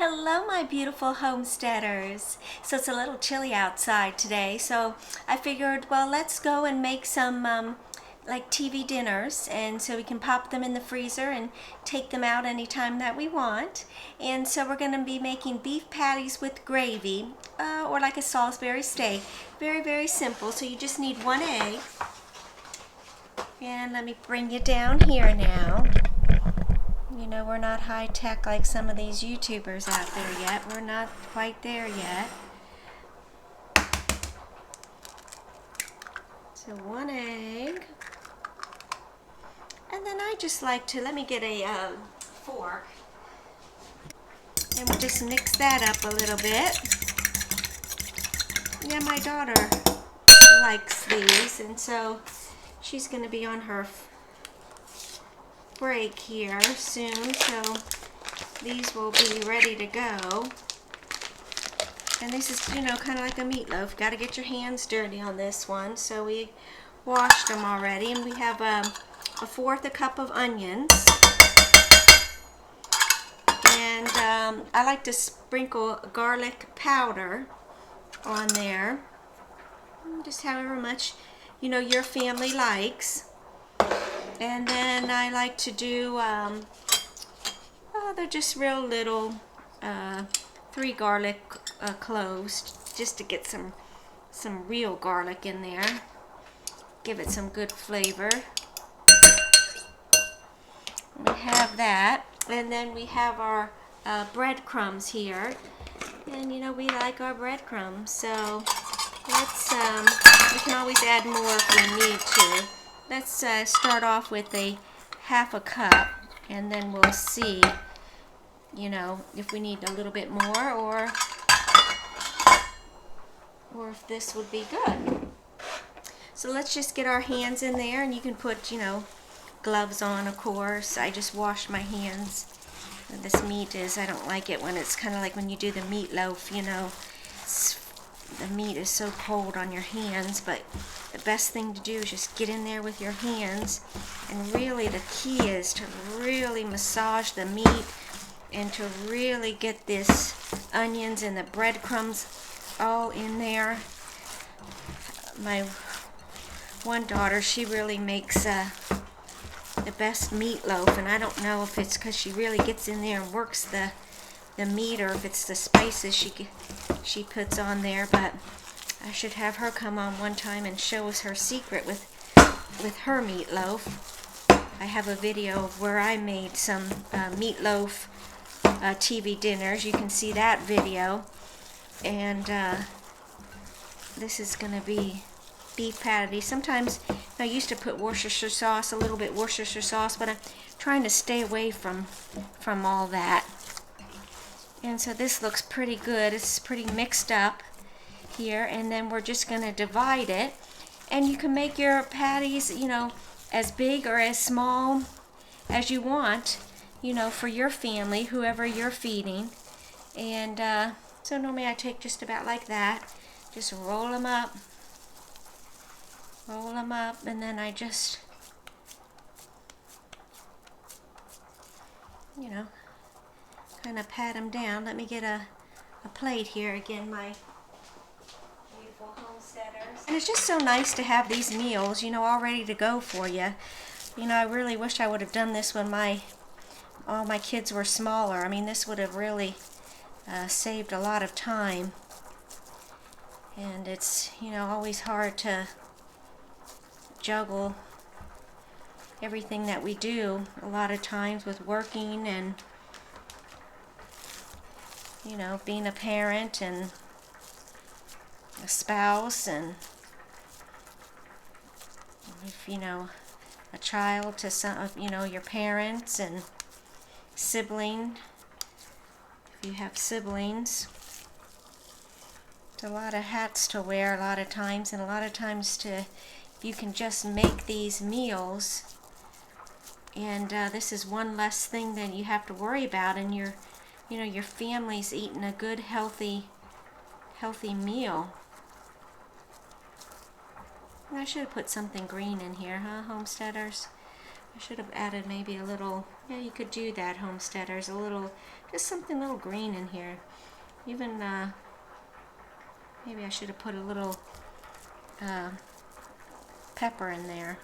Hello, my beautiful homesteaders. So it's a little chilly outside today, so I figured, well, let's go and make some like TV dinners, and so we can pop them in the freezer and take them out anytime that we want. And so we're going to be making beef patties with gravy, or like a Salisbury steak. Very, very simple. So you just need 1 egg. And let me bring you down here now. You know, we're not high tech like some of these YouTubers out there yet. We're not quite there yet. So 1 egg. And then I just like to, let me get a fork. And we'll just mix that up a little bit. Yeah, my daughter likes these, and so she's going to be on her break here soon, so these will be ready to go. And this is, you know, kind of like a meatloaf. Got to get your hands dirty on this one. So we washed them already, and we have a 1/4 cup of onions. And I like to sprinkle garlic powder on there, just however much, you know, your family likes. And then I like to do, they're just real little, 3 garlic cloves, just to get some real garlic in there. Give it some good flavor. We have that, and then we have our breadcrumbs here. And you know, we like our breadcrumbs, so let's, we can always add more if we need to. Let's start off with a 1/2 cup, and then we'll see, you know, if we need a little bit more, or if this would be good. So let's just get our hands in there, and you can put, you know, gloves on, of course. I just wash my hands. This meat is, I don't like it when it's kind of like when you do the meatloaf, you know, the meat is so cold on your hands, but the best thing to do is just get in there with your hands, and really the key is to really massage the meat and to really get this onions and the breadcrumbs all in there. My one daughter, she really makes the best meatloaf, and I don't know if it's because she really gets in there and works the meat, or if it's the spices she puts on there. But I should have her come on one time and show us her secret with her meatloaf. I have a video of where I made some meatloaf TV dinners. You can see that video. And this is going to be beef patty. Sometimes I used to put Worcestershire sauce, a little bit Worcestershire sauce, but I'm trying to stay away from all that. And so this looks pretty good. It's pretty mixed up here, and then we're just going to divide it. And you can make your patties, you know, as big or as small as you want, you know, for your family, whoever you're feeding. And so normally I take just about like that. Just roll them up, and then I just, you know, kind of pat them down. Let me get a plate here. Again, my beautiful homesteaders. And it's just so nice to have these meals, you know, all ready to go for you. You know, I really wish I would have done this when all my kids were smaller. I mean, this would have really saved a lot of time. And it's, you know, always hard to juggle everything that we do a lot of times with working and, you know, being a parent and a spouse, and if, you know, a child to some of, you know, your parents and sibling, if you have siblings. It's a lot of hats to wear a lot of times, and a lot of times you can just make these meals, and this is one less thing that you have to worry about, and your family's eating a good healthy meal. I should have put something green in here, huh, homesteaders? I should have added maybe a little, yeah, you could do that, homesteaders, a little, just something a little green in here. Even, maybe I should have put a little pepper in there.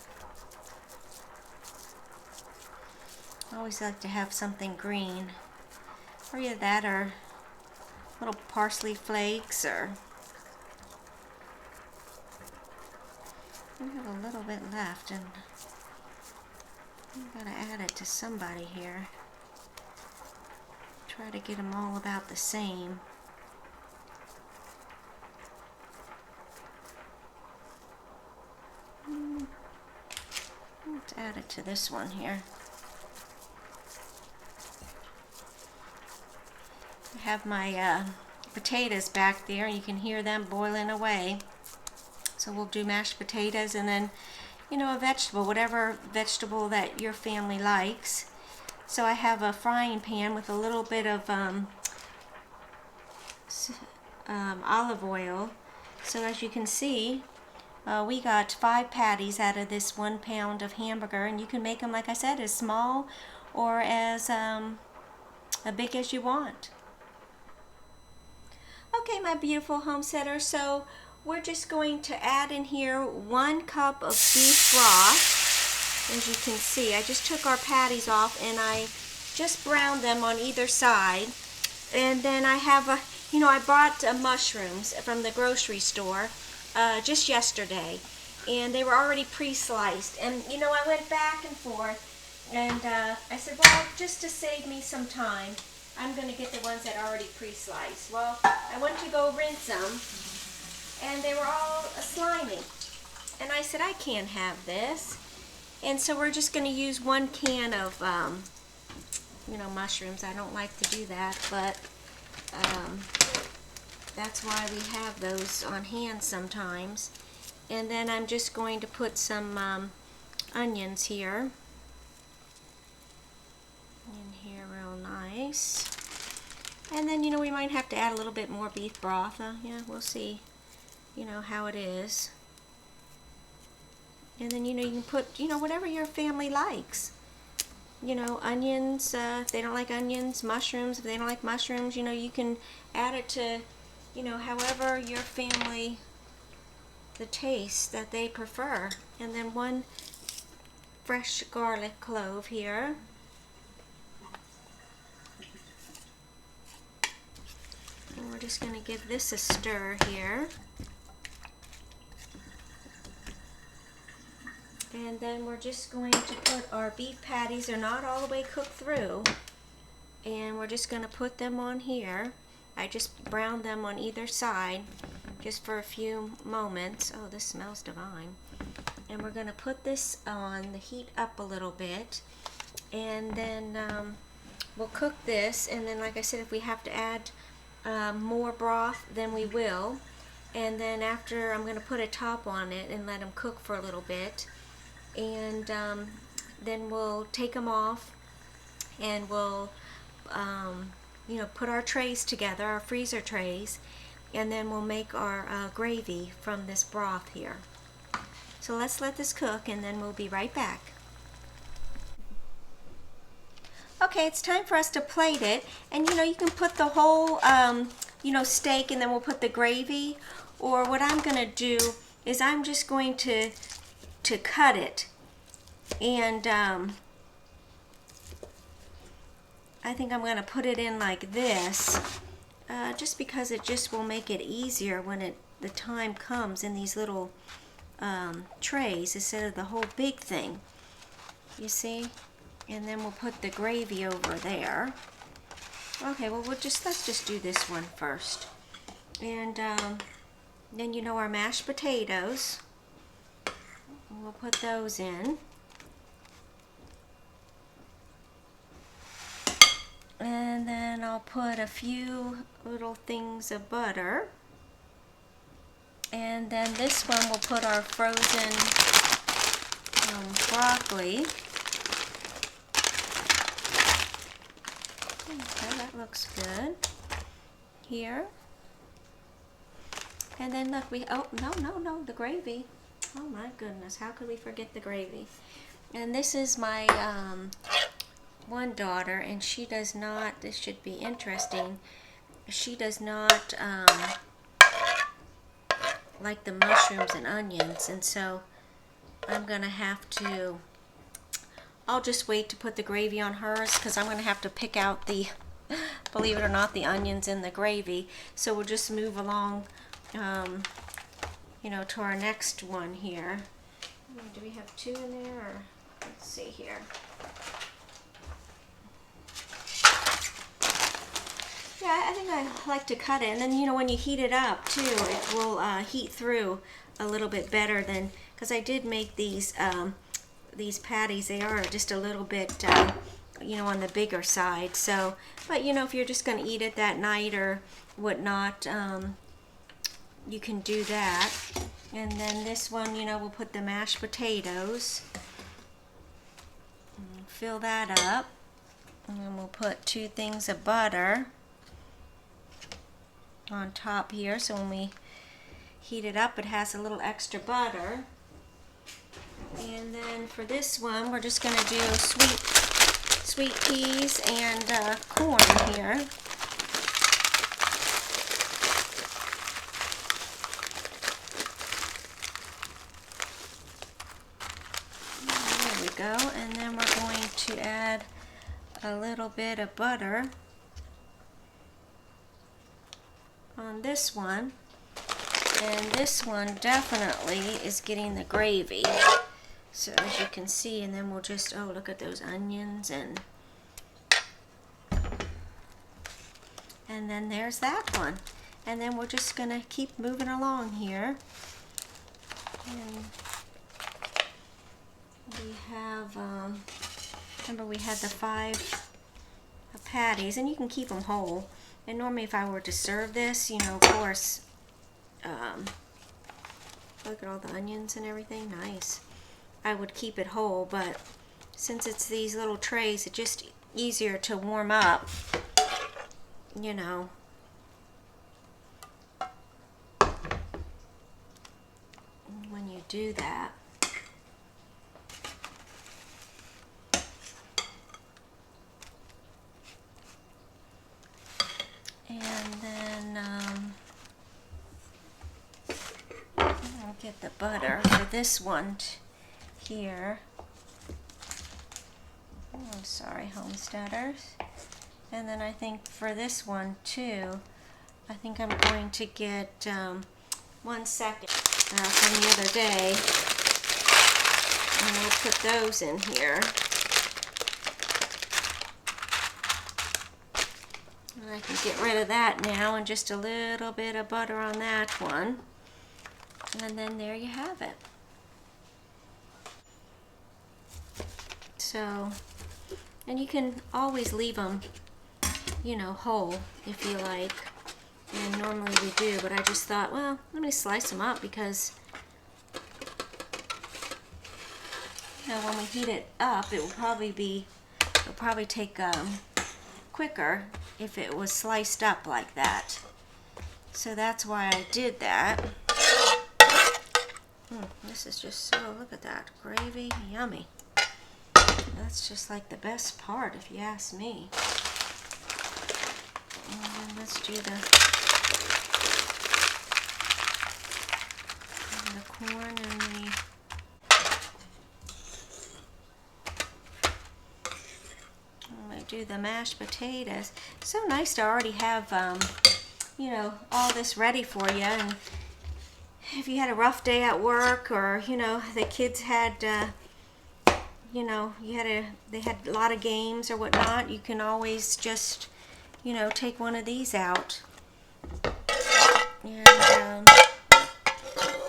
I always like to have something green. Or yeah, that, or little parsley flakes, or we have a little bit left, and I'm gonna add it to somebody here. Try to get them all about the same. Let's add it to this one here. I have my potatoes back there. You can hear them boiling away. So we'll do mashed potatoes, and then, you know, a vegetable, whatever vegetable that your family likes. So I have a frying pan with a little bit of olive oil. So as you can see, we got 5 patties out of this 1 pound of hamburger, and you can make them, like I said, as small or as big as you want. Okay, my beautiful homesteaders, so we're just going to add in here 1 cup of beef broth. As you can see, I just took our patties off and I just browned them on either side. And then I have I bought mushrooms from the grocery store just yesterday, and they were already pre-sliced. And I went back and forth, and I said, well, just to save me some time, I'm going to get the ones that are already pre-sliced. Well, I went to go rinse them, and they were all slimy. And I said, I can't have this. And so we're just going to use 1 can of, mushrooms. I don't like to do that, but that's why we have those on hand sometimes. And then I'm just going to put some onions here. In here real nice. And then, we might have to add a little bit more beef broth. Yeah, we'll see, how it is. And then, you can put, whatever your family likes. Onions, if they don't like onions, mushrooms, if they don't like mushrooms, you can add it to, however your family, the taste that they prefer. And then 1 fresh garlic clove here. And we're just going to give this a stir here. And then we're just going to put our beef patties. They're not all the way cooked through. And we're just going to put them on here. I just browned them on either side just for a few moments. Oh, this smells divine. And we're going to put this on the heat up a little bit. And then we'll cook this. And then, like I said, if we have to add more broth, then we will. And then after, I'm going to put a top on it and let them cook for a little bit. And then we'll take them off, and we'll put our trays together, our freezer trays, and then we'll make our gravy from this broth here. So let's let this cook, and then we'll be right back. Okay, it's time for us to plate it, and you can put the whole steak, and then we'll put the gravy. Or what I'm going to do is I'm just going to cut it, and I think I'm going to put it in like this, just because it just will make it easier when the time comes in these little trays instead of the whole big thing, you see. And then we'll put the gravy over there. Okay, well let's just do this one first. And then our mashed potatoes. We'll put those in. And then I'll put a few little things of butter. And then this one we'll put our frozen broccoli. Okay, that looks good. Here. And then look, no, the gravy. Oh my goodness, how could we forget the gravy? And this is my one daughter, and she does not, this should be interesting, she does not like the mushrooms and onions, and so I'm gonna have to, I'll just wait to put the gravy on hers because I'm gonna have to pick out the, believe it or not, the onions in the gravy. So we'll just move along, you know, to our next one here. Do we have two in there? Or, let's see here. Yeah, I think I like to cut it, and then, you know, when you heat it up too, it will heat through a little bit better than, because I did make these patties. They are just a little bit, you know, on the bigger side. So, but you know, if you're just going to eat it that night or whatnot, you can do that. And then this one, you know, we'll put the mashed potatoes. Fill that up, and then we'll put 2 things of butter on top here, so when we heat it up, it has a little extra butter. And then for this one, we're just going to do sweet peas and corn here. There we go. And then we're going to add a little bit of butter on this one, and this one definitely is getting the gravy, so as you can see. And then we'll just, oh, look at those onions, and then there's that one. And then we're just gonna keep moving along here, and we have remember we had the 5 patties, and you can keep them whole. And normally if I were to serve this, you know, of course, look at all the onions and everything, nice. I would keep it whole, but since it's these little trays, it's just easier to warm up, you know. When you do that. And then I'll get the butter for this one here. Oh, I'm sorry, homesteaders. And then I think for this one too, I think I'm going to get 1 second from the other day, and we'll put those in here. And I can get rid of that now, and just a little bit of butter on that one. And then there you have it. So, and you can always leave them, you know, whole if you like. And normally we do, but I just thought, well, let me slice them up, because, you know, when we heat it up, it will probably take quicker if it was sliced up like that. So that's why I did that. This is just so, look at that gravy, yummy. That's just like the best part, if you ask me. And then let's do the corn and the do the mashed potatoes. It's so nice to already have, you know, all this ready for you. And if you had a rough day at work, or, you know, the kids had, you know, they had a lot of games or whatnot, you can always just, you know, take one of these out and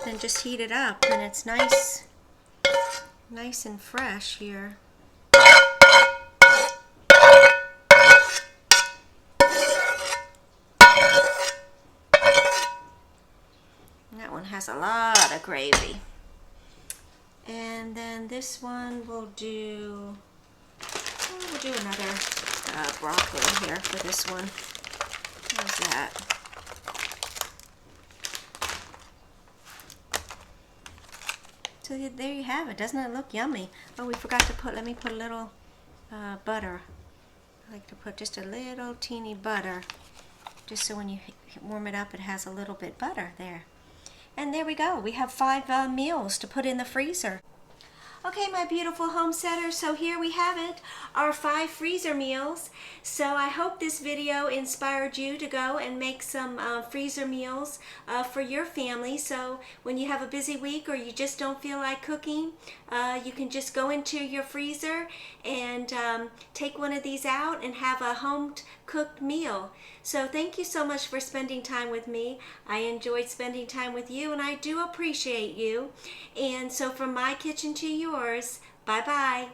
then just heat it up, and it's nice and fresh here. That one has a lot of gravy. And then this one we'll do another broccoli here for this one. How's that? So there you have it. Doesn't it look yummy? Oh, we forgot to put, let me put a little butter. I like to put just a little teeny butter, just so when you warm it up, it has a little bit butter there. And there we go. We have 5 meals to put in the freezer. Okay, my beautiful homesteaders, so here we have it, our 5 freezer meals. So I hope this video inspired you to go and make some freezer meals for your family. So when you have a busy week or you just don't feel like cooking, you can just go into your freezer and take one of these out and have a home-cooked meal. So thank you so much for spending time with me. I enjoyed spending time with you, and I do appreciate you. And so from my kitchen to yours, bye-bye.